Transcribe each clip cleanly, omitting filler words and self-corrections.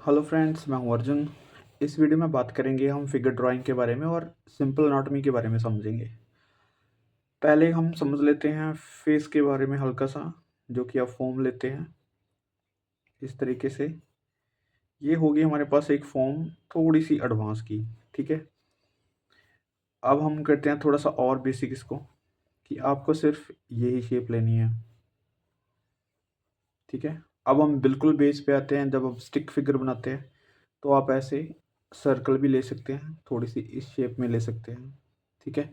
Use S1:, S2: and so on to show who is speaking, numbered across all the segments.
S1: Hello friends, मैं हूँ अर्जुन। इस वीडियो में बात करेंगे हम फिगर ड्राइंग के बारे में और सिंपल एनाटॉमी के बारे में समझेंगे। पहले हम समझ लेते हैं फेस के बारे में हल्का सा, जो कि आप फॉर्म लेते हैं इस तरीके से। ये होगी हमारे पास एक फॉर्म थोड़ी सी एडवांस की। ठीक है, अब हम करते हैं थोड़ा सा और बेसिक इसको, कि आपको सिर्फ यही शेप लेनी है। ठीक है, अब हम बिल्कुल बेस पे आते हैं। जब आप स्टिक फिगर बनाते हैं तो आप ऐसे सर्कल भी ले सकते हैं, थोड़ी सी इस शेप में ले सकते हैं। ठीक है,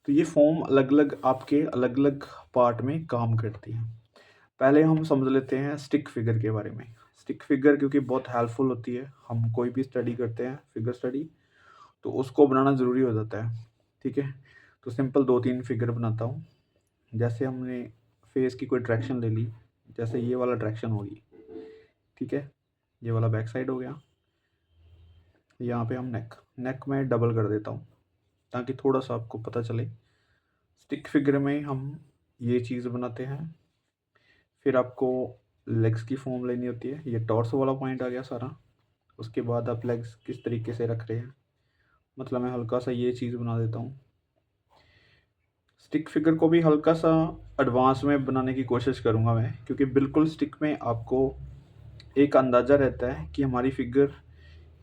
S1: तो ये फॉर्म अलग अलग आपके अलग अलग पार्ट में काम करती हैं। पहले हम समझ लेते हैं स्टिक फिगर के बारे में। स्टिक फिगर क्योंकि बहुत हेल्पफुल होती है, हम कोई भी स्टडी करते हैं फिगर स्टडी, तो उसको बनाना ज़रूरी हो जाता है। ठीक है, तो सिंपल 2-3 फिगर बनाता हूँ। जैसे हमने फेस की कोई डायरेक्शन ले ली, जैसे ये वाला डायरेक्शन होगी। ठीक है, ये वाला बैक साइड हो गया। यहाँ पे हम नेक में डबल कर देता हूँ ताकि थोड़ा सा आपको पता चले। स्टिक फिगर में हम ये चीज़ बनाते हैं। फिर आपको लेग्स की फॉर्म लेनी होती है। ये टॉर्सो वाला पॉइंट आ गया सारा। उसके बाद आप लेग्स किस तरीके से रख रहे हैं, मतलब मैं हल्का सा ये चीज़ बना देता हूँ। स्टिक फिगर को भी हल्का सा एडवांस में बनाने की कोशिश करूँगा मैं, क्योंकि बिल्कुल स्टिक में आपको एक अंदाज़ा रहता है कि हमारी फिगर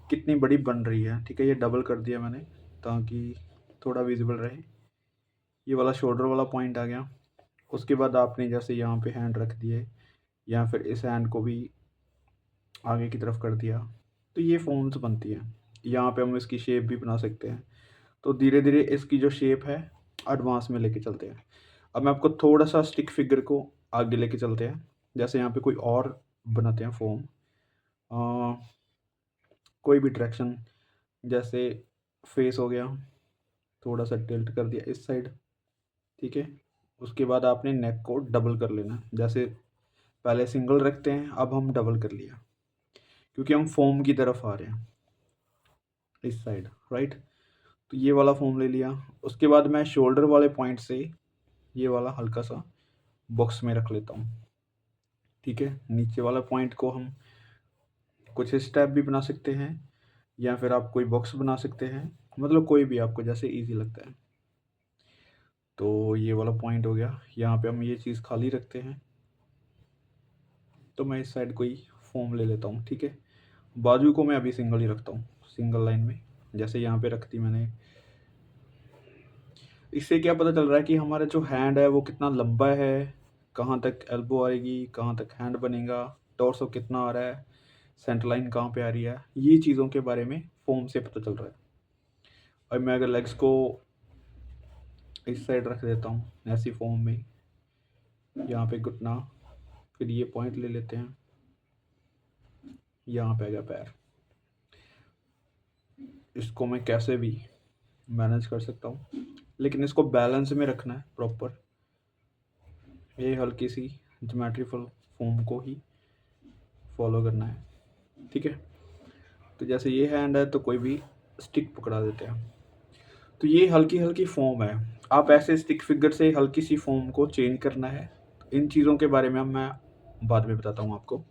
S1: कितनी बड़ी बन रही है। ठीक है, ये डबल कर दिया मैंने ताकि थोड़ा विजिबल रहे। ये वाला शोल्डर वाला पॉइंट आ गया। उसके बाद आपने जैसे यहाँ पे हैंड रख दिए, या फिर इस हैंड को भी आगे की तरफ कर दिया, तो ये फॉर्म्स बनती हैं। यहाँ पे हम इसकी शेप भी बना सकते हैं। तो धीरे धीरे इसकी जो शेप है एडवांस में लेके चलते हैं। अब मैं आपको थोड़ा सा स्टिक फिगर को आगे लेके चलते हैं। जैसे यहाँ पे कोई और बनाते हैं फॉर्म, कोई भी डायरेक्शन, जैसे फेस हो गया, थोड़ा सा टिल्ट कर दिया इस साइड। ठीक है, उसके बाद आपने नेक को डबल कर लेना। जैसे पहले सिंगल रखते हैं, अब हम डबल कर लिया क्योंकि हम फॉर्म की तरफ आ रहे हैं इस साइड, राइट। तो ये वाला फॉर्म ले लिया। उसके बाद मैं शोल्डर वाले पॉइंट से ये वाला हल्का सा बॉक्स में रख लेता हूँ। ठीक है, नीचे वाला पॉइंट को हम कुछ स्टेप भी बना सकते हैं, या फिर आप कोई बॉक्स बना सकते हैं, मतलब कोई भी आपको जैसे इजी लगता है। तो ये वाला पॉइंट हो गया। यहाँ पे हम ये चीज़ खाली रखते हैं। तो मैं इस साइड कोई फॉर्म ले लेता हूँ। ठीक है, बाजू को मैं अभी सिंगल ही रखता हूँ, सिंगल लाइन में, जैसे यहाँ पे रख दी मैंने। इससे क्या पता चल रहा है कि हमारा जो हैंड है वो कितना लंबा है, कहाँ तक एल्बो आएगी, कहाँ तक हैंड बनेगा, टॉर्सो कितना आ रहा है, सेंटर लाइन कहाँ पे आ रही है, ये चीज़ों के बारे में फॉर्म से पता चल रहा है। और मैं अगर लेग्स को इस साइड रख देता हूँ ऐसी फॉर्म में, यहाँ पे घुटना, फिर ये पॉइंट ले लेते हैं, यहाँ पे आ गया पैर। इसको मैं कैसे भी मैनेज कर सकता हूँ, लेकिन इसको बैलेंस में रखना है प्रॉपर। ये हल्की सी ज्योमेट्री फॉर्म को ही फॉलो करना है। ठीक है, तो जैसे ये हैंड है तो कोई भी स्टिक पकड़ा देते हैं। तो ये हल्की हल्की फॉर्म है। आप ऐसे स्टिक फिगर से हल्की सी फॉर्म को चेंज करना है। इन चीज़ों के बारे में मैं बाद में बताता हूँ आपको।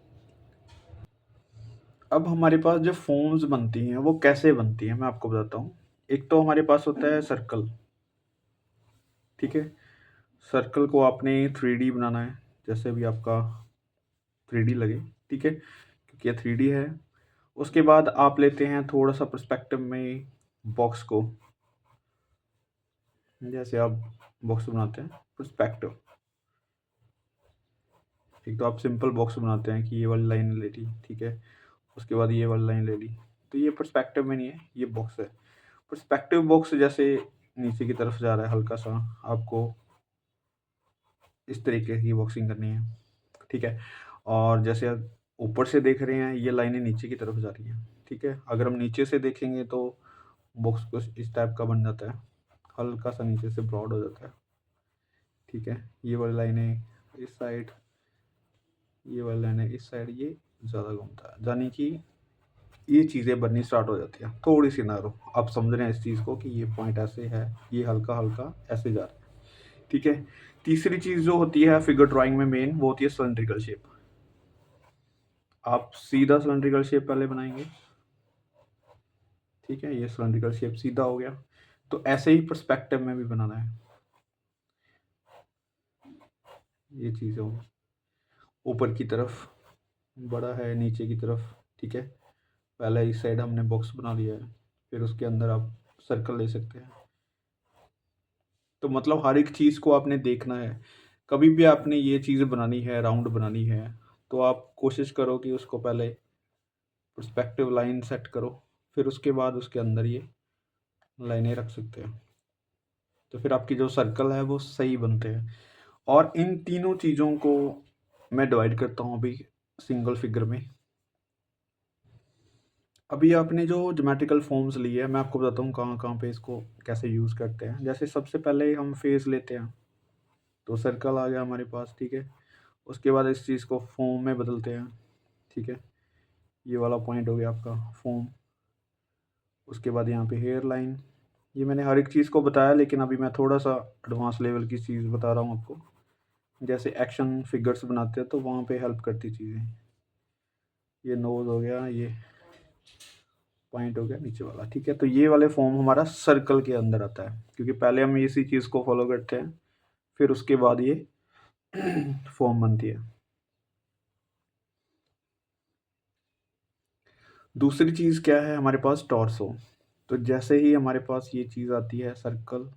S1: अब हमारे पास जो फॉर्म्स बनती हैं वो कैसे बनती हैं मैं आपको बताता हूँ। एक तो हमारे पास होता है सर्कल। ठीक है, सर्कल को आपने 3D बनाना है, जैसे भी आपका 3D लगे। ठीक है, क्योंकि ये 3D है। उसके बाद आप लेते हैं थोड़ा सा पर्सपेक्टिव में बॉक्स को, जैसे आप बॉक्स बनाते हैं पर्सपेक्टिव। एक तो आप सिंपल बॉक्स बनाते हैं कि ये वाली लाइन ले ली, ठीक है, उसके बाद ये वाली लाइन ले ली, तो ये पर्सपेक्टिव में नहीं है, ये बॉक्स है। पर्सपेक्टिव बॉक्स जैसे नीचे की तरफ जा रहा है हल्का सा, आपको इस तरीके की बॉक्सिंग करनी है। ठीक है, और जैसे आप ऊपर से देख रहे हैं ये लाइनें नीचे की तरफ जा रही हैं। ठीक है, अगर हम नीचे से देखेंगे तो बॉक्स कुछ इस टाइप का बन जाता है, हल्का सा नीचे से ब्रॉड हो जाता है। ठीक है, ये वाली लाइनें इस साइड, ये वाली लाइनें इस साइड, ये ज़्यादा घूमता है, यानी कि ये चीज़ें बननी स्टार्ट हो जाती हैं थोड़ी सी नैरो। आप समझ रहे हैं इस चीज़ को कि ये पॉइंट ऐसे है, ये हल्का हल्का ऐसे जा रहा है। ठीक है, तीसरी चीज़ जो होती है फिगर ड्राइंग में मेन, वो होती है सिलेंड्रिकल शेप। आप सीधा सिलेंड्रिकल शेप पहले बनाएंगे, ठीक है, ये सिलेंड्रिकल शेप सीधा हो गया। तो ऐसे ही पर्सपेक्टिव में भी बनाना है, ये चीज़ हो, ऊपर की तरफ बड़ा है, नीचे की तरफ, ठीक है। पहले इस साइड हमने बॉक्स बना लिया है, फिर उसके अंदर आप सर्कल ले सकते हैं। तो मतलब हर एक चीज़ को आपने देखना है। कभी भी आपने ये चीज़ बनानी है, राउंड बनानी है, तो आप कोशिश करो कि उसको पहले पर्सपेक्टिव लाइन सेट करो, फिर उसके बाद उसके अंदर ये लाइनें रख सकते हैं। तो फिर आपकी जो सर्कल है वो सही बनते हैं। और इन तीनों चीज़ों को मैं डिवाइड करता हूँ अभी सिंगल फिगर में। अभी आपने जो ज्योमेट्रिकल फॉर्म्स ली है, मैं आपको बताता हूँ कहाँ कहाँ पे इसको कैसे यूज़ करते हैं। जैसे सबसे पहले हम फेस लेते हैं, तो सर्कल आ गया हमारे पास, ठीक है। उसके बाद इस चीज़ को फॉर्म में बदलते हैं, ठीक है, ये वाला पॉइंट हो गया आपका फॉर्म। उसके बाद यहाँ पे हेयर लाइन, ये मैंने हर एक चीज़ को बताया, लेकिन अभी मैं थोड़ा सा एडवांस लेवल की चीज़ बता रहा हूँ आपको। जैसे एक्शन फिगर्स बनाते हैं तो वहाँ पे हेल्प करती चीज़ें। ये नोज़ हो गया, ये पॉइंट हो गया नीचे वाला, ठीक है। तो ये वाले फॉर्म हमारा सर्कल के अंदर आता है, क्योंकि पहले हम इसी चीज़ को फॉलो करते हैं, फिर उसके बाद ये फॉर्म बनती है। दूसरी चीज़ क्या है हमारे पास, टॉर्सो। तो जैसे ही हमारे पास ये चीज़ आती है सर्कल,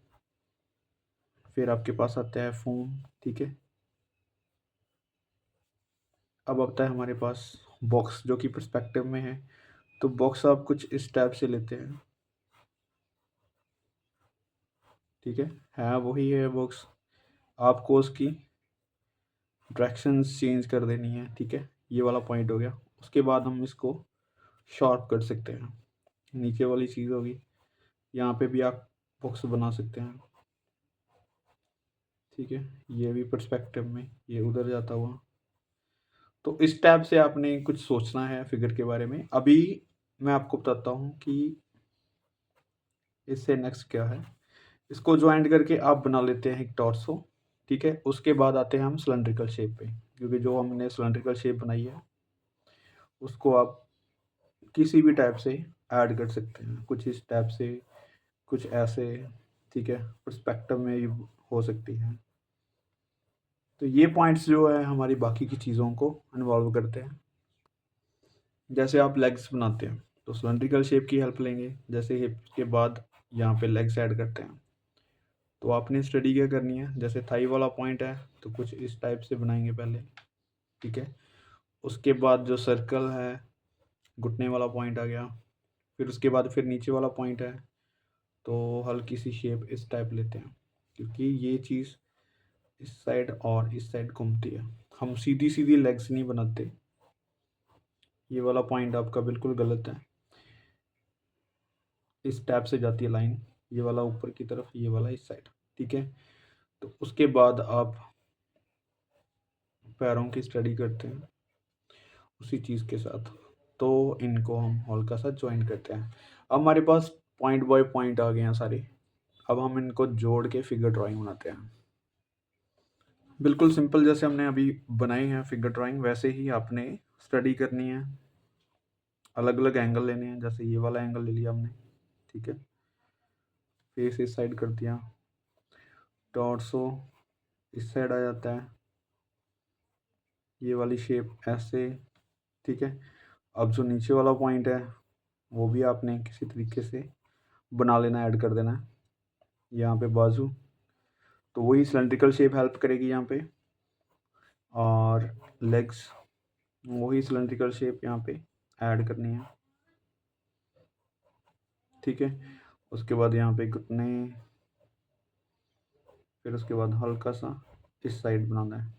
S1: फिर आपके पास आता है फॉर्म, ठीक है। अब आता है हमारे पास बॉक्स, जो कि पर्सपेक्टिव में है। तो बॉक्स आप कुछ इस टाइप से लेते हैं, ठीक है वही है बॉक्स। आपको उसकी डायरेक्शंस चेंज कर देनी है, ठीक है। ये वाला पॉइंट हो गया। उसके बाद हम इसको शार्प कर सकते हैं, नीचे वाली चीज़ होगी। यहाँ पे भी आप बॉक्स बना सकते हैं, ठीक है। ये भी पर्सपेक्टिव में, ये उधर जाता हुआ। तो इस टाइप से आपने कुछ सोचना है फिगर के बारे में। अभी मैं आपको बताता हूँ कि इससे नेक्स्ट क्या है। इसको ज्वाइंट करके आप बना लेते हैं एक टॉर्सो, ठीक है। उसके बाद आते हैं हम सिलेंड्रिकल शेप पे, क्योंकि जो हमने सिलेंड्रिकल शेप बनाई है उसको आप किसी भी टाइप से ऐड कर सकते हैं, कुछ इस टाइप से, कुछ ऐसे, ठीक है। पर्सपेक्टिव में ये हो सकती है। तो ये पॉइंट्स जो है हमारी बाकी की चीज़ों को इन्वॉल्व करते हैं। जैसे आप लेग्स बनाते हैं तो सिलेंड्रिकल शेप की हेल्प लेंगे, जैसे हिप के बाद यहाँ पे लेग्स ऐड करते हैं। तो आपने स्टडी क्या करनी है, जैसे थाई वाला पॉइंट है तो कुछ इस टाइप से बनाएंगे पहले, ठीक है। उसके बाद जो सर्कल है, घुटने वाला पॉइंट आ गया। फिर उसके बाद फिर नीचे वाला पॉइंट है, तो हल्की सी शेप इस टाइप लेते हैं, क्योंकि ये चीज़ इस साइड और इस साइड घूमती है। हम सीधी सीधी लेग्स नहीं बनाते। ये वाला पॉइंट आपका बिल्कुल गलत है, इस टाइप से जाती है लाइन, ये वाला ऊपर की तरफ, ये वाला इस साइड, ठीक है। तो उसके बाद आप पैरों की स्टडी करते हैं उसी चीज़ के साथ, तो इनको हम हल्का सा ज्वाइन करते हैं। अब हमारे पास पॉइंट बाय पॉइंट आ गए हैं सारे। अब हम इनको जोड़ के फिगर ड्राइंग बनाते हैं। बिल्कुल सिंपल, जैसे हमने अभी बनाए हैं फिगर ड्राइंग, वैसे ही आपने स्टडी करनी है। अलग अलग एंगल लेने हैं, जैसे ये वाला एंगल ले लिया हमने, ठीक है। फेस इस साइड कर दिया, टॉर्सो इस साइड आ जाता है, ये वाली शेप ऐसे, ठीक है। अब जो नीचे वाला पॉइंट है वो भी आपने किसी तरीके से बना लेना, ऐड कर देना है। यहाँ पे बाजू, तो वही सिलेंड्रिकल शेप हेल्प करेगी यहाँ पे। और लेग्स, वही सिलेंड्रिकल शेप यहाँ पे ऐड करनी है, ठीक है। उसके बाद यहाँ पे घुटने, फिर उसके बाद हल्का सा इस साइड बनाना है।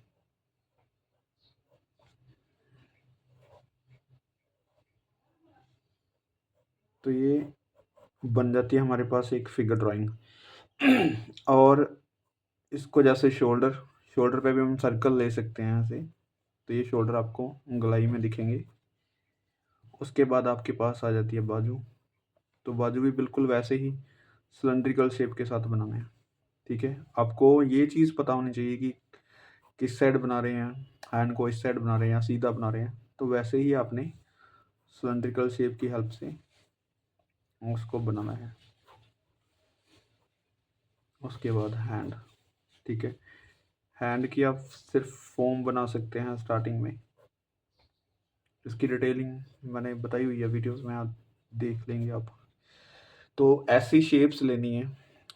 S1: तो ये बन जाती है हमारे पास एक फिगर ड्राइंग। और इसको जैसे शोल्डर, शोल्डर पे भी हम सर्कल ले सकते हैं ऐसे, तो ये शोल्डर आपको गलाई में दिखेंगे। उसके बाद आपके पास आ जाती है बाजू, तो बाजू भी बिल्कुल वैसे ही सिलेंड्रिकल शेप के साथ बनाना है, ठीक है। आपको ये चीज़ पता होनी चाहिए कि किस साइड बना रहे हैं, हैंड को इस साइड बना रहे हैं या सीधा बना रहे हैं। तो वैसे ही आपने सिलेंड्रिकल शेप की हेल्प से उसको बनाना है। उसके बाद हैंड, ठीक है, हैंड की आप सिर्फ फॉर्म बना सकते हैं स्टार्टिंग में। इसकी डिटेलिंग मैंने बताई हुई है वीडियोस में, आप देख लेंगे आप। तो ऐसी शेप्स लेनी है,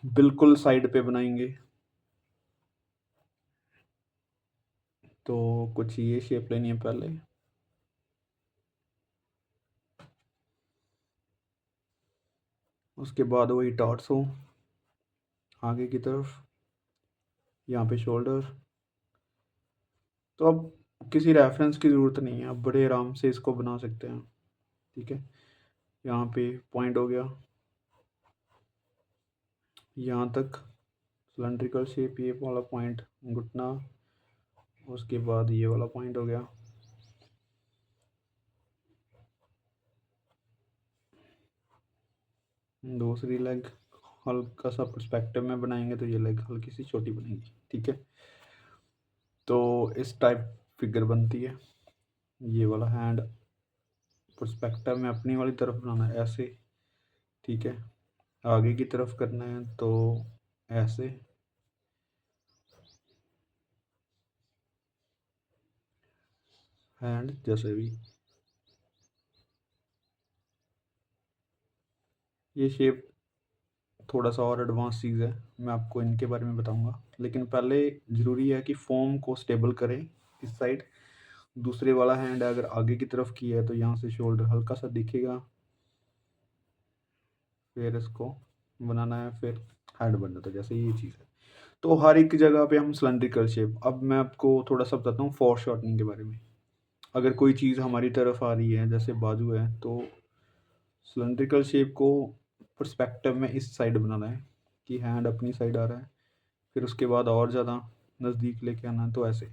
S1: बिल्कुल साइड पे बनाएंगे। तो कुछ ये शेप लेनी है पहले, उसके बाद वही टॉर्सो आगे की तरफ, यहाँ पे शोल्डर। तो अब किसी रेफरेंस की ज़रूरत नहीं है, आप बड़े आराम से इसको बना सकते हैं, ठीक है। यहाँ पे पॉइंट हो गया, यहाँ तक सिलेंड्रिकल शेप, ये वाला पॉइंट घुटना, उसके बाद ये वाला पॉइंट हो गया। दूसरी लेग हल्का सा पर्सपेक्टिव में बनाएंगे तो ये लेग हल्की सी छोटी बनेगी, ठीक है। तो इस टाइप फिगर बनती है। ये वाला हैंड पर्सपेक्टिव में अपनी वाली तरफ बनाना है ऐसे, ठीक है। आगे की तरफ करना है तो ऐसे, हैंड जैसे भी। ये शेप थोड़ा सा और एडवांस चीज़ है, मैं आपको इनके बारे में बताऊंगा, लेकिन पहले ज़रूरी है कि फॉर्म को स्टेबल करें इस साइड। दूसरे वाला हैंड अगर आगे की तरफ किया है तो यहाँ से शोल्डर हल्का सा दिखेगा, फिर इसको बनाना है, फिर हेड बन जाता है, जैसे ये चीज़ है। तो हर एक जगह पे हम सिलेंड्रिकल शेप। अब मैं आपको थोड़ा सा बताता हूँ फोर शॉर्टनिंग के बारे में। अगर कोई चीज़ हमारी तरफ आ रही है, जैसे बाजू है, तो सिलेंड्रिकल शेप को पर्सपेक्टिव में इस साइड बनाना है कि हैंड अपनी साइड आ रहा है, फिर उसके बाद और ज़्यादा नज़दीक लेके आना है, तो ऐसे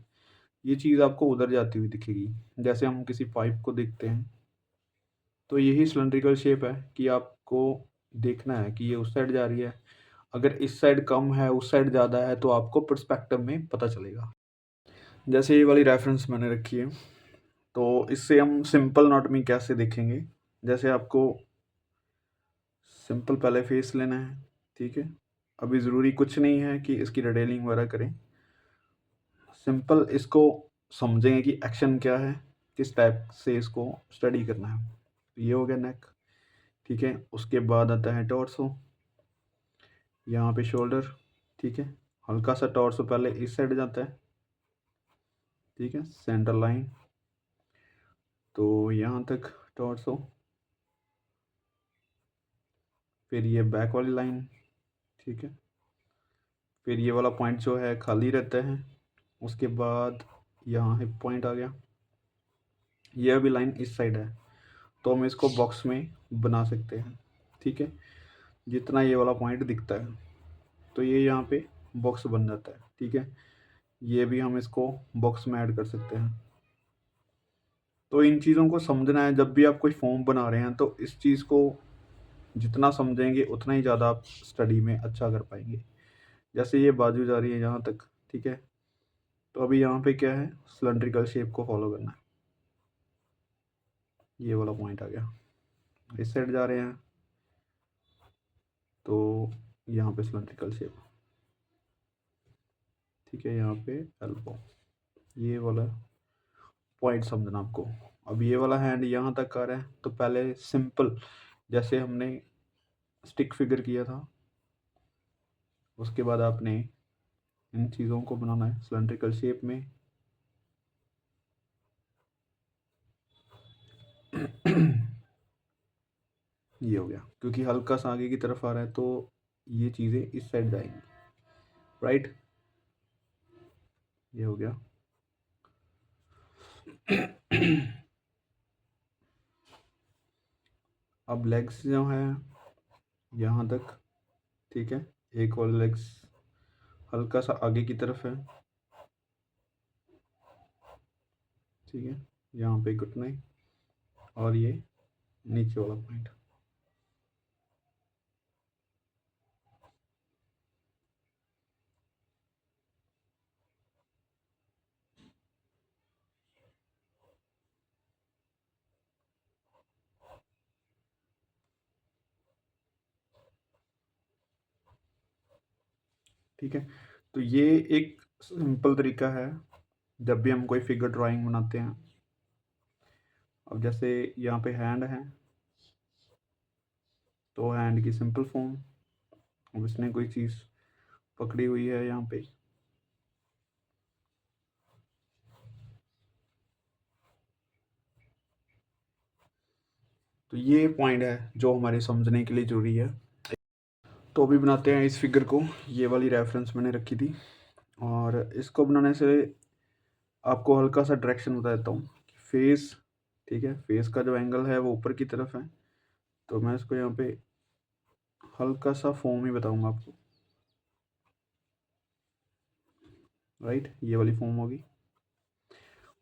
S1: ये चीज़ आपको उधर जाती हुई दिखेगी। जैसे हम किसी पाइप को देखते हैं, तो यही सिलेंड्रिकल शेप है कि आपको देखना है कि ये उस साइड जा रही है। अगर इस साइड कम है, उस साइड ज़्यादा है, तो आपको पर्सपेक्टिव में पता चलेगा। जैसे ये वाली रेफरेंस मैंने रखी है, तो इससे हम सिंपल एनाटॉमी कैसे देखेंगे। जैसे आपको सिंपल पहले फेस लेना है, ठीक है। अभी ज़रूरी कुछ नहीं है कि इसकी डिटेलिंग वगैरह करें, सिंपल इसको समझेंगे कि एक्शन क्या है, किस टाइप से इसको स्टडी करना है। ये हो गया नेक, ठीक है। उसके बाद आता है टॉर्सो, यहाँ पे शोल्डर, ठीक है। हल्का सा टॉर्सो पहले इस साइड जाता है, ठीक है, सेंटर लाइन, तो यहाँ तक टॉर्सो, फिर ये बैक वाली लाइन, ठीक है। फिर ये वाला पॉइंट जो है खाली रहता है, उसके बाद यहाँ हिप पॉइंट आ गया, ये अभी लाइन इस साइड है, तो हम इसको बॉक्स में बना सकते हैं, ठीक है। जितना ये वाला पॉइंट दिखता है, तो ये यहाँ पे बॉक्स बन जाता है, ठीक है। ये भी हम इसको बॉक्स में ऐड कर सकते हैं। तो इन चीज़ों को समझना है, जब भी आप कोई फॉर्म बना रहे हैं तो इस चीज़ को जितना समझेंगे उतना ही ज़्यादा आप स्टडी में अच्छा कर पाएंगे। जैसे ये बाजू जा रही है यहाँ तक, ठीक है। तो अभी यहाँ पे क्या है, सिलेंड्रिकल शेप को फॉलो करना है। ये वाला पॉइंट आ गया, इस साइड जा रहे हैं, तो यहाँ पे सिलेंड्रिकल शेप, ठीक है। यहाँ पे एल्बो, ये वाला पॉइंट समझना आपको। अब ये वाला हैंड यहाँ तक आ रहा है, तो पहले सिंपल जैसे हमने स्टिक फिगर किया था, उसके बाद आपने इन चीज़ों को बनाना है सिलेंड्रिकल शेप में। ये हो गया, क्योंकि हल्का सा आगे की तरफ आ रहा है, तो ये चीज़ें इस साइड जाएंगी, राइट। ये हो गया। अब लेग्स जो है यहाँ तक, ठीक है। एक और लेग्स हल्का सा आगे की तरफ है, ठीक है। यहाँ पे घुटने और ये नीचे वाला पॉइंट। ठीक है? तो ये एक सिंपल तरीका है जब भी हम कोई फिगर ड्राइंग बनाते हैं। अब जैसे यहाँ पे हैंड है, तो हैंड की सिंपल फॉर्म, अब इसने कोई चीज़ पकड़ी हुई है यहाँ पे, तो ये पॉइंट है जो हमारे समझने के लिए ज़रूरी है। तो अभी बनाते हैं इस फिगर को। ये वाली रेफरेंस मैंने रखी थी, और इसको बनाने से आपको हल्का सा डायरेक्शन बता देता हूँ। फेस, ठीक है, फेस का जो एंगल है वो ऊपर की तरफ है, तो मैं इसको यहाँ पे हल्का सा फॉर्म ही बताऊँगा आपको। राइट, ये वाली फॉर्म होगी।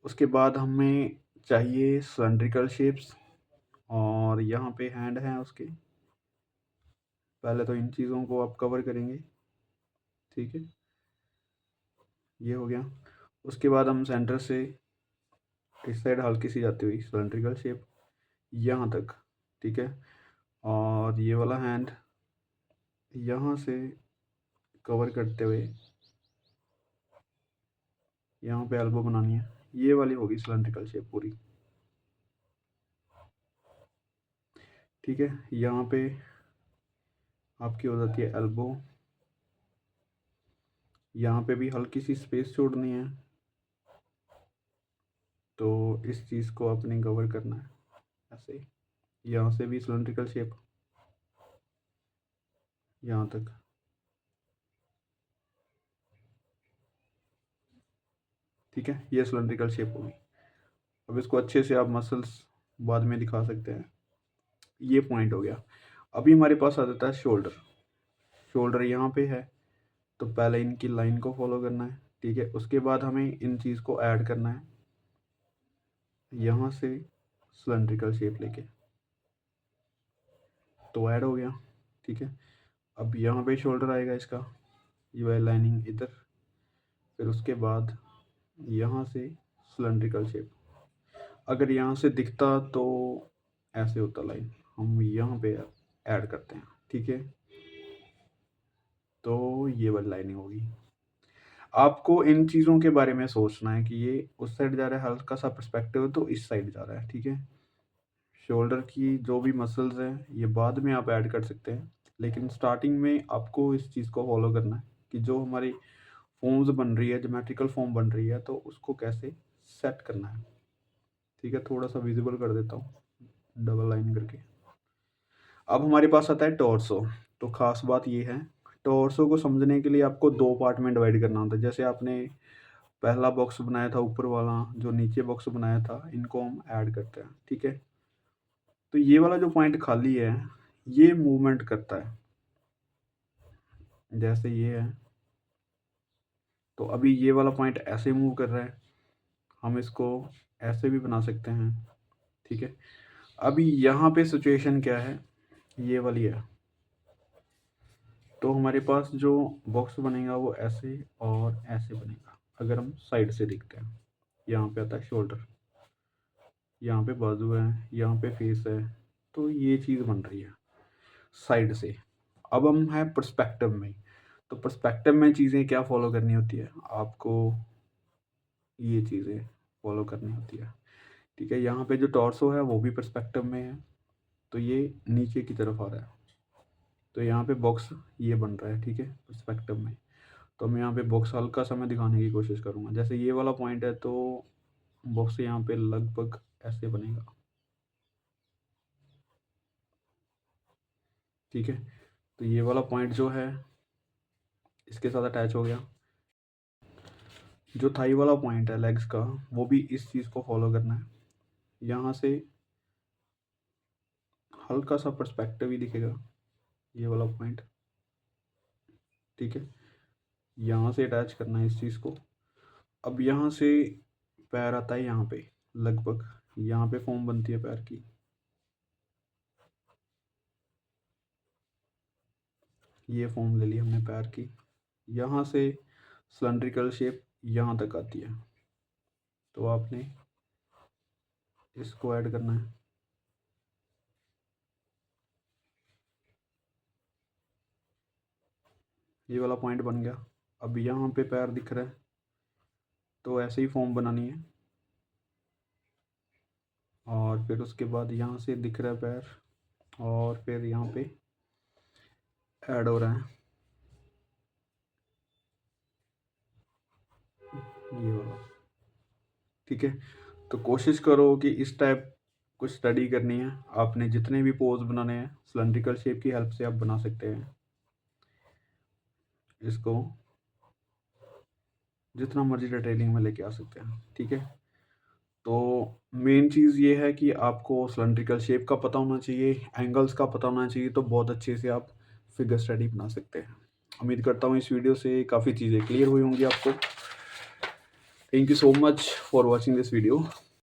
S1: उसके बाद हमें चाहिए सिलेंड्रिकल शेप्स, और यहाँ पे हैंड हैं उसके। पहले तो इन चीज़ों को आप कवर करेंगे, ठीक है, ये हो गया। उसके बाद हम सेंटर से इस साइड हल्की सी जाती हुई सिलेंड्रिकल शेप यहाँ तक, ठीक है, और ये वाला हैंड यहाँ से कवर करते हुए यहाँ पे एल्बो बनानी है। ये वाली होगी सिलेंड्रिकल शेप पूरी, ठीक है। यहाँ पे आपकी हो जाती है एल्बो, यहाँ पे भी हल्की सी स्पेस छोड़नी है, तो इस चीज़ को आपने कवर करना है ऐसे। यहाँ से भी सिलेंड्रिकल शेप यहाँ तक, ठीक है, ये सिलेंड्रिकल शेप होगी। अब इसको अच्छे से आप मसल्स बाद में दिखा सकते हैं। ये पॉइंट हो गया। अभी हमारे पास आ जाता है शोल्डर। शोल्डर यहाँ पे है, तो पहले इनकी लाइन को फॉलो करना है, ठीक है। उसके बाद हमें इन चीज़ को ऐड करना है यहाँ से सिलेंड्रिकल शेप लेके, तो ऐड हो गया, ठीक है। अब यहाँ पे शोल्डर आएगा इसका, ये वाली लाइनिंग इधर, फिर उसके बाद यहाँ से सिलेंड्रिकल शेप। अगर यहाँ से दिखता तो ऐसे होता लाइन, हम यहाँ पे ऐड करते हैं, ठीक है। तो ये वाली लाइनिंग होगी। आपको इन चीज़ों के बारे में सोचना है कि ये उस साइड जा रहा है, हल्का सा पर्सपेक्टिव तो इस साइड जा रहा है, ठीक है। शोल्डर की जो भी मसल्स हैं ये बाद में आप ऐड कर सकते हैं, लेकिन स्टार्टिंग में आपको इस चीज़ को फॉलो करना है कि जो हमारी फॉर्म्स बन रही है, ज्योमेट्रिकल फॉर्म बन रही है, तो उसको कैसे सेट करना है, ठीक है। थोड़ा सा विजिबल कर देता हूँ डबल लाइन करके। अब हमारे पास आता है टॉर्सो। तो खास बात ये है, टॉर्सो को समझने के लिए आपको दो पार्ट में डिवाइड करना होता है। जैसे आपने पहला बॉक्स बनाया था ऊपर वाला, जो नीचे बॉक्स बनाया था, इनको हम ऐड करते हैं, ठीक है। तो ये वाला जो पॉइंट खाली है ये मूवमेंट करता है, जैसे ये है, तो अभी ये वाला पॉइंट ऐसे मूव कर रहा है, हम इसको ऐसे भी बना सकते हैं, ठीक है। अभी यहाँ पे सिचुएशन क्या है, ये वाली है, तो हमारे पास जो बॉक्स बनेगा वो ऐसे और ऐसे बनेगा। अगर हम साइड से देखते हैं, यहाँ पे आता है शोल्डर, यहाँ पे बाजू है, यहाँ पे फेस है, तो ये चीज़ बन रही है साइड से। अब हम हैं पर्सपेक्टिव में, तो पर्सपेक्टिव में चीज़ें क्या फॉलो करनी होती है आपको, ये चीज़ें फॉलो करनी होती है, ठीक है। यहाँ पे जो टॉर्सो है वो भी पर्सपेक्टिव में है, तो ये नीचे की तरफ आ रहा है, तो यहाँ पे बॉक्स ये बन रहा है, ठीक है, पर्सपेक्टिव में। तो मैं यहाँ पे बॉक्स हल्का सा मैं दिखाने की कोशिश करूँगा। जैसे ये वाला पॉइंट है, तो बॉक्स यहाँ पे लगभग ऐसे बनेगा, ठीक है। तो ये वाला पॉइंट जो है इसके साथ अटैच हो गया। जो थाई वाला पॉइंट है लेग्स का, वो भी इस चीज़ को फॉलो करना है। यहाँ से हल्का सा पर्सपेक्टिव ही दिखेगा ये वाला पॉइंट, ठीक है। यहाँ से अटैच करना है इस चीज़ को। अब यहाँ से पैर आता है यहाँ पे, लगभग यहाँ पे फॉर्म बनती है पैर की, ये फॉर्म ले ली हमने पैर की। यहाँ से सिलेंड्रिकल शेप यहाँ तक आती है, तो आपने इसको ऐड करना है, ये वाला पॉइंट बन गया। अब यहाँ पे पैर दिख रहा है, तो ऐसे ही फॉर्म बनानी है। और फिर उसके बाद यहाँ से दिख रहा है पैर, और फिर यहाँ पे ऐड हो रहा है ये वाला। ठीक है, तो कोशिश करो कि इस टाइप कुछ स्टडी करनी है। आपने जितने भी पोज बनाने हैं सिलेंड्रिकल शेप की हेल्प से आप बना सकते हैं। इसको जितना मर्जी डिटेलिंग में लेके आ सकते हैं। ठीक है, तो मेन चीज़ ये है कि आपको सिलेंड्रिकल शेप का पता होना चाहिए, एंगल्स का पता होना चाहिए, तो बहुत अच्छे से आप फिगर स्टडी बना सकते हैं। उम्मीद करता हूँ इस वीडियो से काफ़ी चीज़ें क्लियर हुई होंगी आपको। Thank you so much for watching this video.